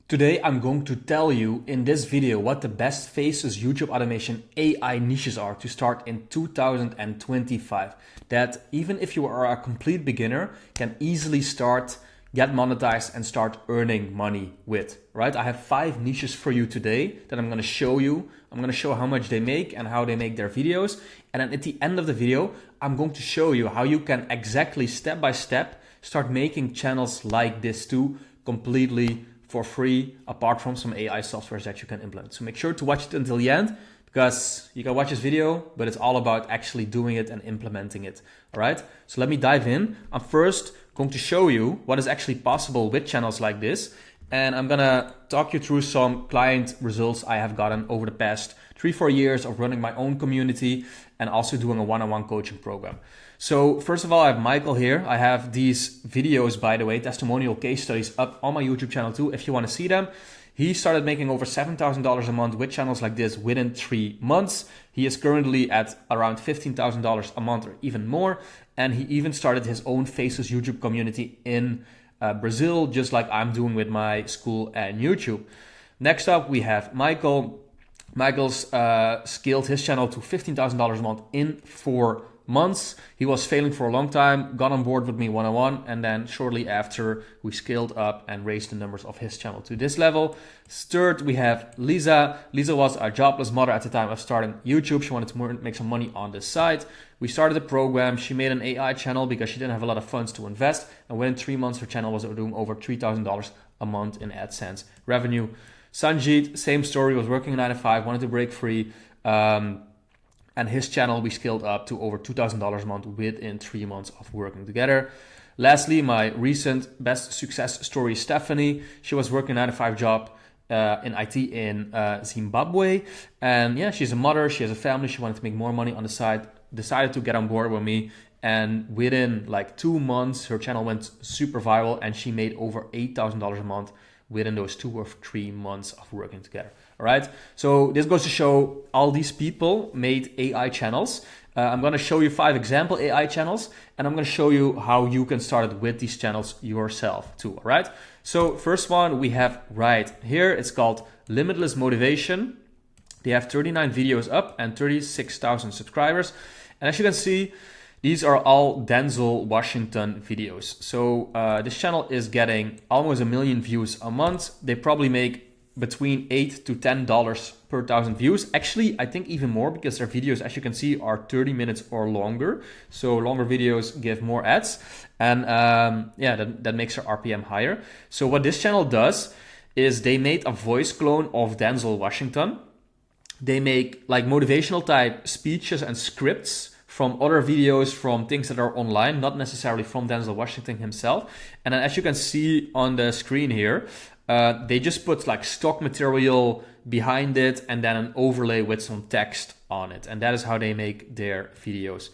Today I'm going to tell you in this video what the best Faceless YouTube automation AI niches are to start in 2025. That even if you are a complete beginner, can easily start, get monetized and start earning money with, right? I have 5 niches for you today that I'm going to show you. I'm going to show how much they make and how they make their videos. And then at the end of the video, I'm going to show you how you can exactly step by step start making channels like this too, completely for free, apart from some AI softwares that you can implement. So make sure to watch it until the end, because you can watch this video, but it's all about actually doing it and implementing it. All right, so let me dive in. I'm first going to show you what is actually possible with channels like this. And I'm gonna talk you through some client results I have gotten over the past 3-4 years of running my own community and also doing a one-on-one coaching program. So first of all, I have Michael here. I have these videos, by the way, testimonial case studies up on my YouTube channel too, if you want to see them. He started making over $7,000 a month with channels like this within 3 months. He is currently at around $15,000 a month or even more. And he even started his own Faceless YouTube community in Brazil, just like I'm doing with my school and YouTube. Next up, we have Michael. Michael's scaled his channel to $15,000 a month in 4 months. He was failing for a long time, got on board with me one-on-one, and then shortly after we scaled up and raised the numbers of his channel to this level. Third, we have Lisa. Lisa was a jobless mother at the time of starting YouTube. She wanted to make some money on the side. We started a program. She made an AI channel because she didn't have a lot of funds to invest. And within 3 months, her channel was doing over $3,000 a month in AdSense revenue. Sanjeet, same story, was working 9 to 5, wanted to break free. And his channel we scaled up to over $2,000 a month within 3 months of working together. Lastly, my recent best success story, Stephanie. She was working a 9 to 5 job in IT in Zimbabwe. And yeah, she's a mother, she has a family, she wanted to make more money on the side, decided to get on board with me. And within like 2 months, her channel went super viral and she made over $8,000 a month within those 2 or 3 months of working together. All right, so this goes to show all these people made AI channels. I'm going to show you 5 example AI channels, and I'm going to show you how you can start with these channels yourself too. All right, so first one we have right here. It's called Limitless Motivation. They have 39 videos up and 36,000 subscribers. And as you can see, these are all Denzel Washington videos. So this channel is getting almost 1 million views a month. They probably make between $8 to $10 per 1,000 views. Actually, I think even more, because their videos, as you can see, are 30 minutes or longer. So longer videos give more ads. And yeah, that makes their RPM higher. So what this channel does is they made a voice clone of Denzel Washington. They make like motivational type speeches and scripts from other videos, from things that are online, not necessarily from Denzel Washington himself. And then as you can see on the screen here, they just put like stock material behind it and then an overlay with some text on it. And that is how they make their videos.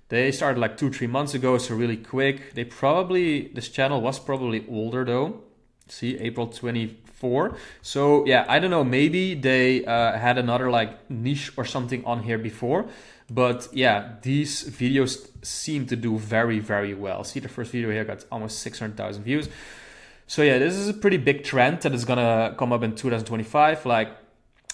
They started like 2-3 months ago, so really quick. This channel was probably older though. See, April 24. So yeah, I don't know, maybe they had another like niche or something on here before. But yeah, these videos seem to do very, very well. See, the first video here got almost 600,000 views. So yeah, this is a pretty big trend that is gonna come up in 2025, like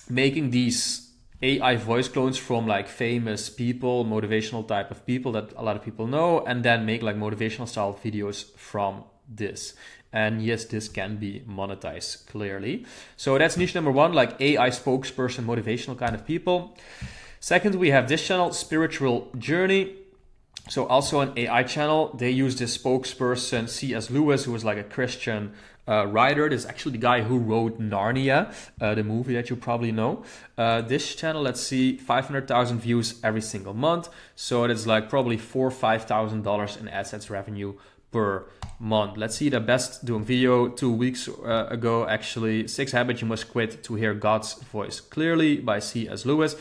making these AI voice clones from like famous people, motivational type of people that a lot of people know, and then make like motivational style videos from this. And yes, this can be monetized clearly. So that's niche number 1, like AI spokesperson, motivational kind of people. Second, we have this channel, Spiritual Journey. So also an AI channel. They use this spokesperson, C.S. Lewis, who was like a Christian writer. This is actually the guy who wrote Narnia, the movie that you probably know. This channel, let's see, 500,000 views every single month. So it is like probably $4,000 or $5,000 in AdSense revenue per month. Let's see the best doing video 2 weeks ago, actually. 6 Habits You Must Quit to Hear God's Voice Clearly by C.S. Lewis.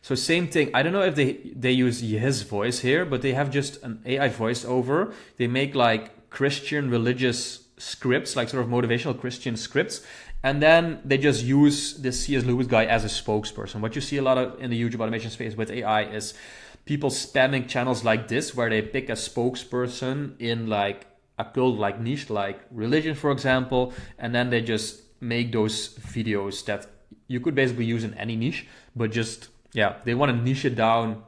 So same thing. I don't know if they use his voice here, but they have just an AI voiceover. They make like Christian religious scripts, like sort of motivational Christian scripts. And then they just use this C.S. Lewis guy as a spokesperson. What you see a lot of in the YouTube automation space with AI is people spamming channels like this, where they pick a spokesperson in like a cult like niche, like religion, for example, and then they just make those videos that you could basically use in any niche, but just, yeah, they want to niche it down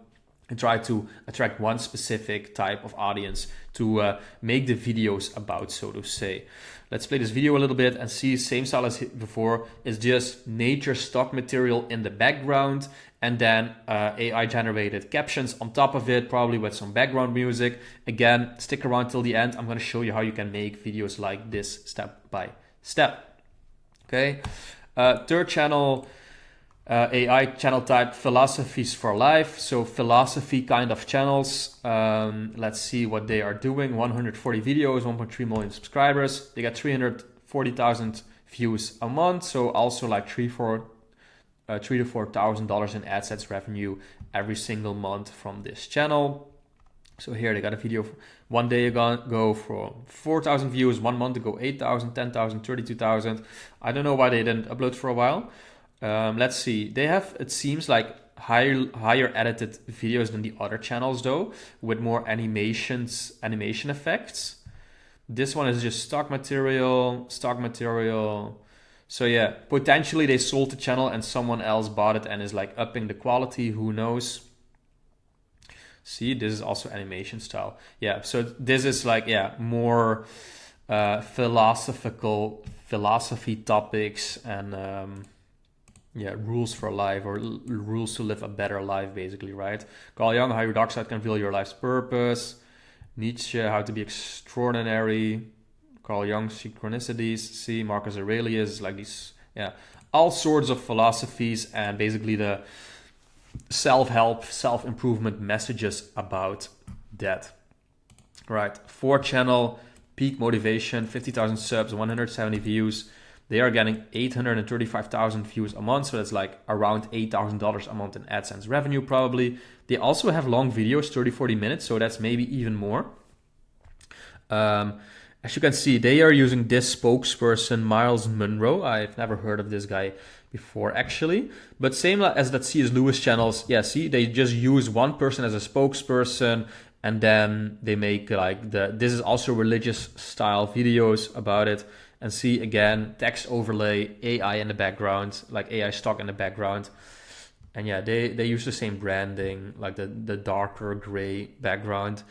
and try to attract one specific type of audience to make the videos about, so to say. Let's play this video a little bit and see, same style as before. It's just nature stock material in the background, and then AI generated captions on top of it, probably with some background music. Again, stick around till the end. I'm going to show you how you can make videos like this step by step. Okay. Third channel, AI channel type, philosophies for life. So philosophy kind of channels. Let's see what they are doing. 140 videos, 1.3 million subscribers. They got 340,000 views a month. So also like $3,000 to $4,000 in AdSense revenue every single month from this channel. So here they got a video one day ago for 4,000 views, 1 month ago 8,000, 10,000, 32,000. I don't know why they didn't upload for a while. Let's see. They have, it seems like, higher edited videos than the other channels though, with more animation effects. This one is just stock material. So yeah, potentially they sold the channel and someone else bought it and is like upping the quality. Who knows? See, this is also animation style. Yeah, so this is like, yeah, more philosophy topics and yeah, rules for life, or rules to live a better life, basically, right? Carl Jung, how your dark side can reveal your life's purpose. Nietzsche, how to be extraordinary. Carl Jung, synchronicities. See, Marcus Aurelius, like these, yeah, all sorts of philosophies and basically the self-help, self-improvement messages about that. Right, fourth channel, peak motivation, 50,000 subs, 170 views. They are getting 835,000 views a month, so that's like around $8,000 a month in AdSense revenue probably. They also have long videos, 30-40 minutes, so that's maybe even more. As you can see, they are using this spokesperson, Miles Monroe. I've never heard of this guy before, actually. But same as that C.S. Lewis channels. Yeah, see, they just use one person as a spokesperson, and then they make like this is also religious style videos about it. And see, again, text overlay, AI in the background, like AI stock in the background. And yeah, they use the same branding, like the darker gray background.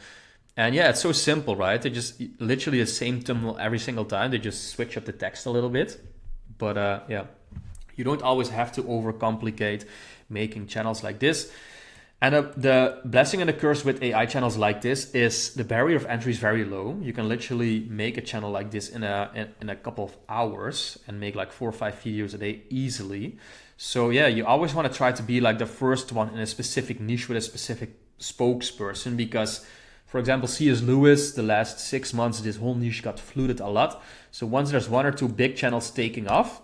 And yeah, it's so simple, right? They just literally the same thumbnail every single time. They just switch up the text a little bit. But yeah, you don't always have to overcomplicate making channels like this. And the blessing and the curse with AI channels like this is the barrier of entry is very low. You can literally make a channel like this in a couple of hours and make like 4 or 5 videos a day easily. So yeah, you always want to try to be like the first one in a specific niche with a specific spokesperson, because, for example, C.S. Lewis, the last 6 months, this whole niche got flooded a lot. So once there's 1 or 2 big channels taking off,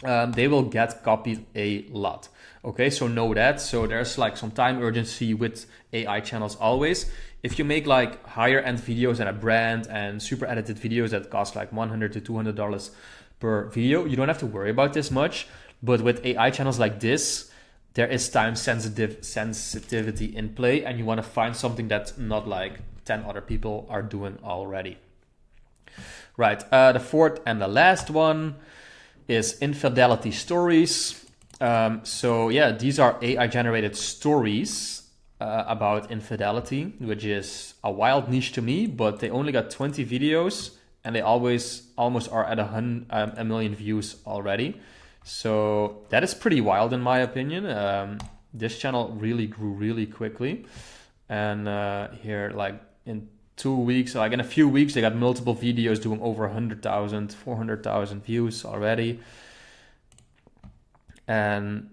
they will get copied a lot. Okay, so know that. So there's like some time urgency with AI channels always. If you make like higher end videos and a brand and super edited videos that cost like $100 to $200 per video, you don't have to worry about this much. But with AI channels like this, there is time sensitivity in play, and you want to find something that not like 10 other people are doing already. Right, the fourth and the last one is infidelity stories. So yeah, these are AI generated stories about infidelity, which is a wild niche to me, but they only got 20 videos and they almost are at a million views already. So that is pretty wild in my opinion. This channel really grew really quickly. And here, like in 2 weeks, like in a few weeks, they got multiple videos doing over 100,000, 400,000 views already. And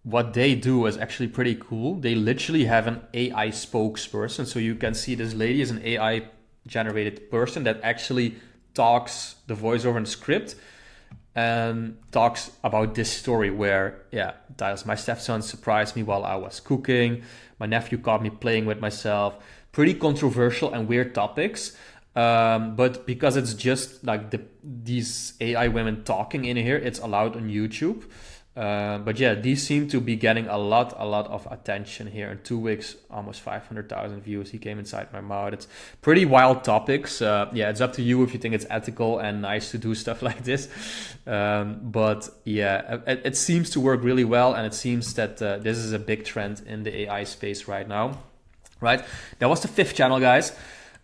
what they do is actually pretty cool. They literally have an AI spokesperson. So you can see this lady is an AI generated person that actually talks the voiceover and script and talks about this story where, yeah, Dials, my stepson surprised me while I was cooking. My nephew caught me playing with myself. Pretty controversial and weird topics. But because it's just like these AI women talking in here, it's allowed on YouTube. But yeah, these seem to be getting a lot of attention here. In 2 weeks, almost 500,000 views. He came inside my mouth. It's pretty wild topics. Yeah, it's up to you if you think it's ethical and nice to do stuff like this. But yeah, it seems to work really well, and it seems that this is a big trend in the AI space right now. Right? That was the 5th channel, guys.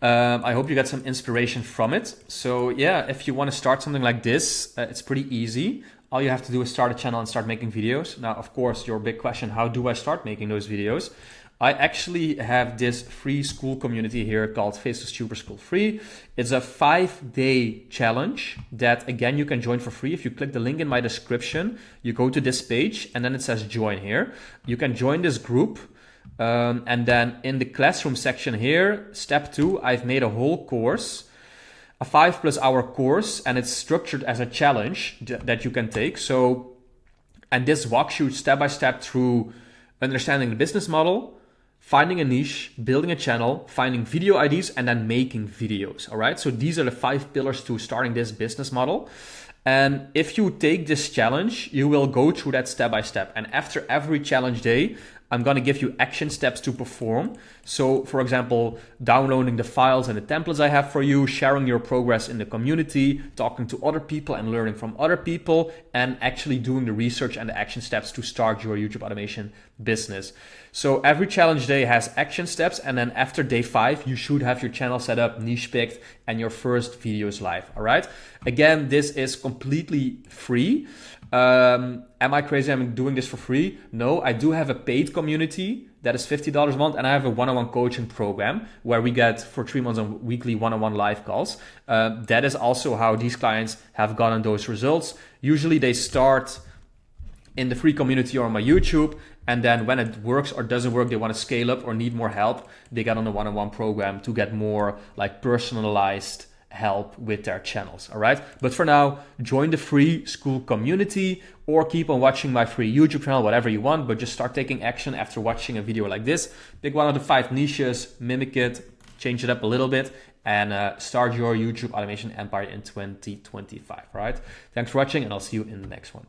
I hope you got some inspiration from it. So yeah, if you want to start something like this, it's pretty easy. All you have to do is start a channel and start making videos. Now, of course, your big question, how do I start making those videos? I actually have this free school community here called Faceless Super School Free. It's a 5-day challenge that, again, you can join for free. If you click the link in my description, you go to this page and then it says join here. You can join this group. And then in the classroom section here, step 2, I've made a whole course, a 5+ hour course, and it's structured as a challenge that you can take. So, and this walks you step by step through understanding the business model, finding a niche, building a channel, finding video ideas, and then making videos. All right. So these are the 5 pillars to starting this business model. And if you take this challenge, you will go through that step by step. And after every challenge day, I'm going to give you action steps to perform. So for example, downloading the files and the templates I have for you, sharing your progress in the community, talking to other people and learning from other people, and actually doing the research and the action steps to start your YouTube automation business. So every challenge day has action steps. And then after day 5, you should have your channel set up, niche picked, and your first videos live. All right. Again, this is completely free. Am I crazy? I'm doing this for free? No, I do have a paid community that is $50 a month, and I have a one-on-one coaching program where we get for 3 months on weekly one-on-one live calls. That is also how these clients have gotten those results. Usually they start in the free community or on my YouTube, and then when it works or doesn't work, they want to scale up or need more help, they get on the one-on-one program to get more like personalized help with their channels. All right. But for now, join the free school community or keep on watching my free YouTube channel, whatever you want, but just start taking action after watching a video like this. Pick one of the 5 niches, mimic it, change it up a little bit, and start your YouTube automation empire in 2025. All right. Thanks for watching, and I'll see you in the next one.